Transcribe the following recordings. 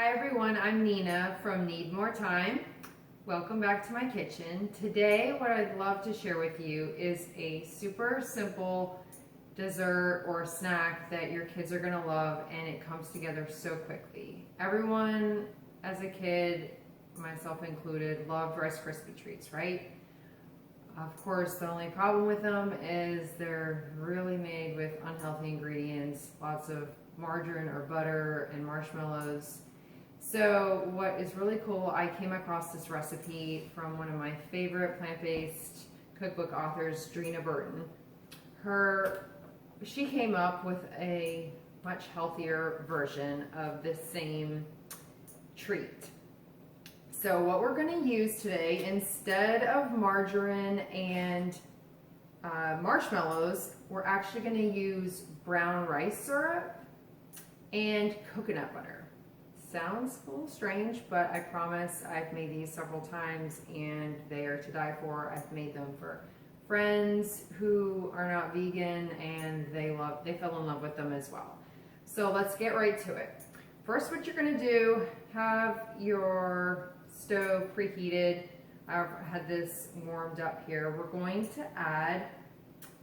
Hi everyone, I'm Nina from Need More Time. Welcome back to my kitchen. Today what I'd love to share with you is a super simple dessert or snack that your kids are going to love, and it comes together so quickly. Everyone as a kid, myself included, loved Rice Krispie Treats, right? Of course, the only problem with them is they're really made with unhealthy ingredients, lots of margarine or butter and marshmallows. So what is really cool, I came across this recipe from one of my favorite plant-based cookbook authors, Drina Burton. She came up with a much healthier version of this same treat. So what we're going to use today, instead of margarine and marshmallows, we're actually going to use brown rice syrup and coconut butter. Sounds a little strange, but I promise I've made these several times and they are to die for. I've made them for friends who are not vegan and they fell in love with them as well. So let's get right to it. First, what you're going to do, have your stove preheated. I've had this warmed up here. We're going to add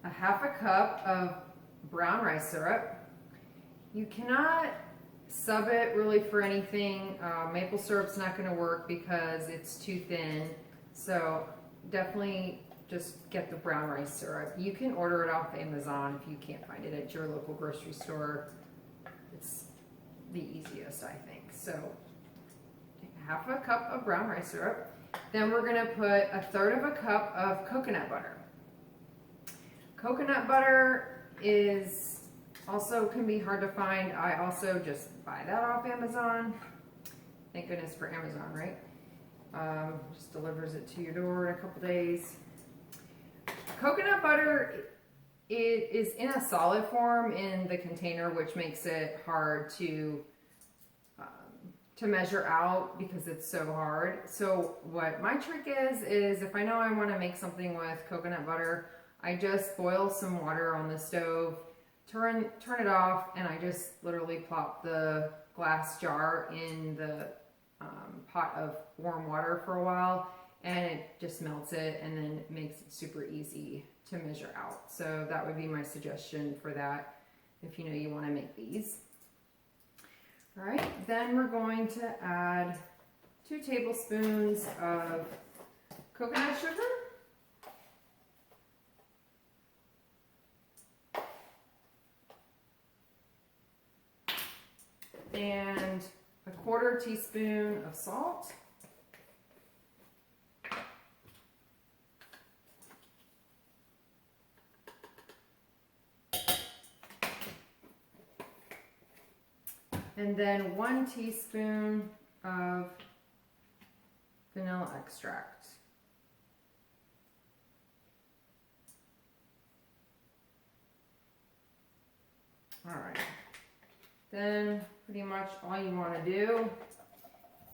a half a cup of brown rice syrup. You cannot sub it really for anything. Maple syrup's not going to work because it's too thin. So definitely just get the brown rice syrup. You can order it off Amazon if you can't find it at your local grocery store. It's the easiest, I think. So half a cup of brown rice syrup. Then we're going to put a third of a cup of coconut butter. Coconut butter also can be hard to find. I also just buy that off Amazon. Thank goodness for Amazon, right? Just delivers it to your door in a couple days. Coconut butter is in a solid form in the container, which makes it hard to measure out because it's so hard. So what my trick is if I know I want to make something with coconut butter, I just boil some water on the stove, turn it off, and I just literally plop the glass jar in the pot of warm water for a while, and it just melts it and then it makes it super easy to measure out. So that would be my suggestion for that if you know you want to make these. All right, then we're going to add 2 tablespoons of coconut sugar. And a 1/4 teaspoon of salt. And then 1 teaspoon of vanilla extract. All right. Then pretty much all you want to do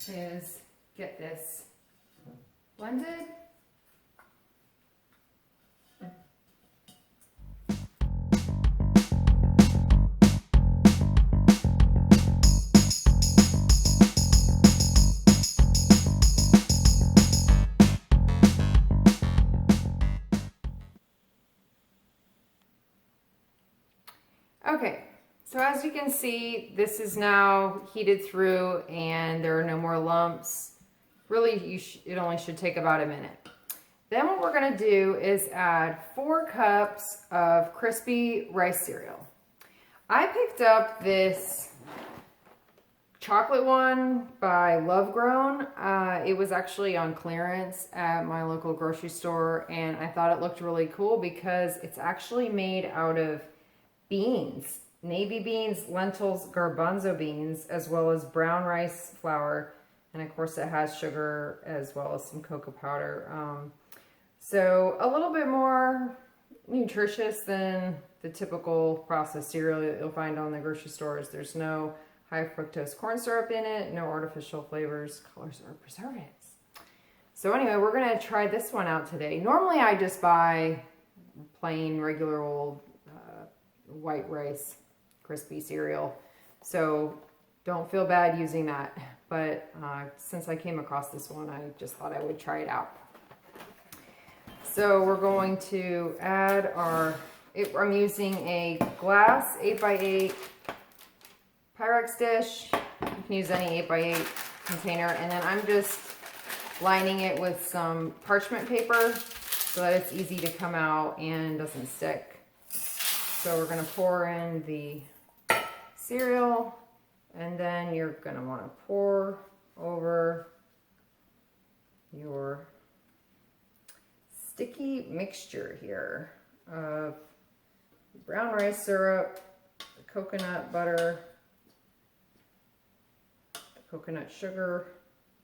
is get this blended. Okay. So as you can see, this is now heated through and there are no more lumps. Really, it only should take about a minute. Then what we're going to do is add 4 cups of crispy rice cereal. I picked up this chocolate one by Love Grown. It was actually on clearance at my local grocery store, and I thought it looked really cool because it's actually made out of beans. Navy beans, lentils, garbanzo beans, as well as brown rice flour. And of course it has sugar as well as some cocoa powder. So a little bit more nutritious than the typical processed cereal you'll find on the grocery stores. There's no high fructose corn syrup in it, no artificial flavors, colors, or preservatives. So anyway, we're gonna try this one out today. Normally I just buy plain, regular old white rice crispy cereal. So don't feel bad using that. but since I came across this one, I just thought I would try it out. So we're going to add I'm using a glass 8x8 Pyrex dish. You can use any 8x8 container, and then I'm just lining it with some parchment paper so that it's easy to come out and doesn't stick. So we're going to pour in the cereal, and then you're going to want to pour over your sticky mixture here of brown rice syrup, the coconut butter, the coconut sugar,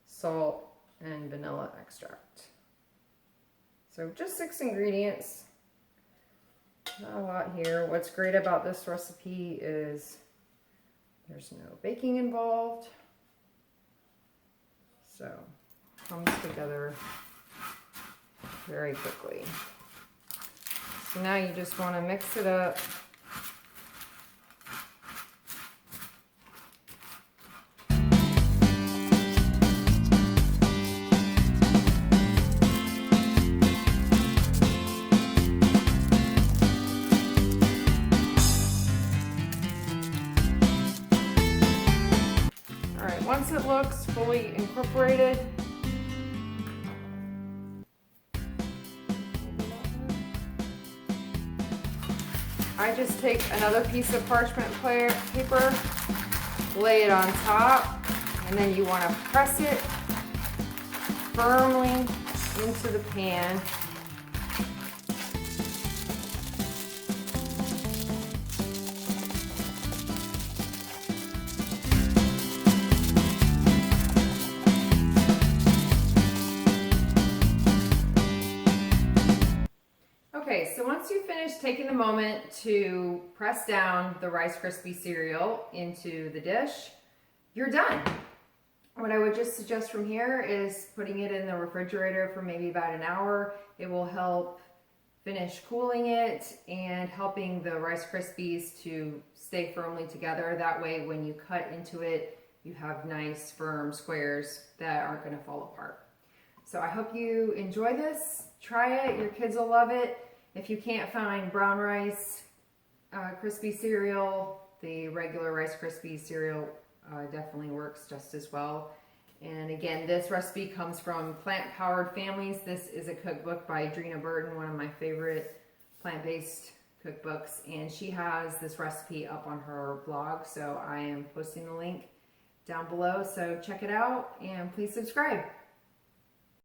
salt, and vanilla extract. So just 6 ingredients, not a lot here. What's great about this recipe is there's no baking involved, so it comes together very quickly. So now you just want to mix it up. All right, once it looks fully incorporated, I just take another piece of parchment paper, lay it on top, and then you want to press it firmly into the pan. Okay, so once you finish taking the moment to press down the Rice Krispie cereal into the dish, you're done. What I would just suggest from here is putting it in the refrigerator for maybe about an hour. It will help finish cooling it and helping the Rice Krispies to stay firmly together. That way when you cut into it, you have nice firm squares that aren't going to fall apart. So I hope you enjoy this. Try it, your kids will love it. If you can't find brown rice Krispie cereal, the regular Rice Krispie cereal definitely works just as well. And again, this recipe comes from Plant Powered Families. This is a cookbook by Drina Burton, one of my favorite plant-based cookbooks, and she has this recipe up on her blog, so I am posting the link down below. So check it out and please subscribe.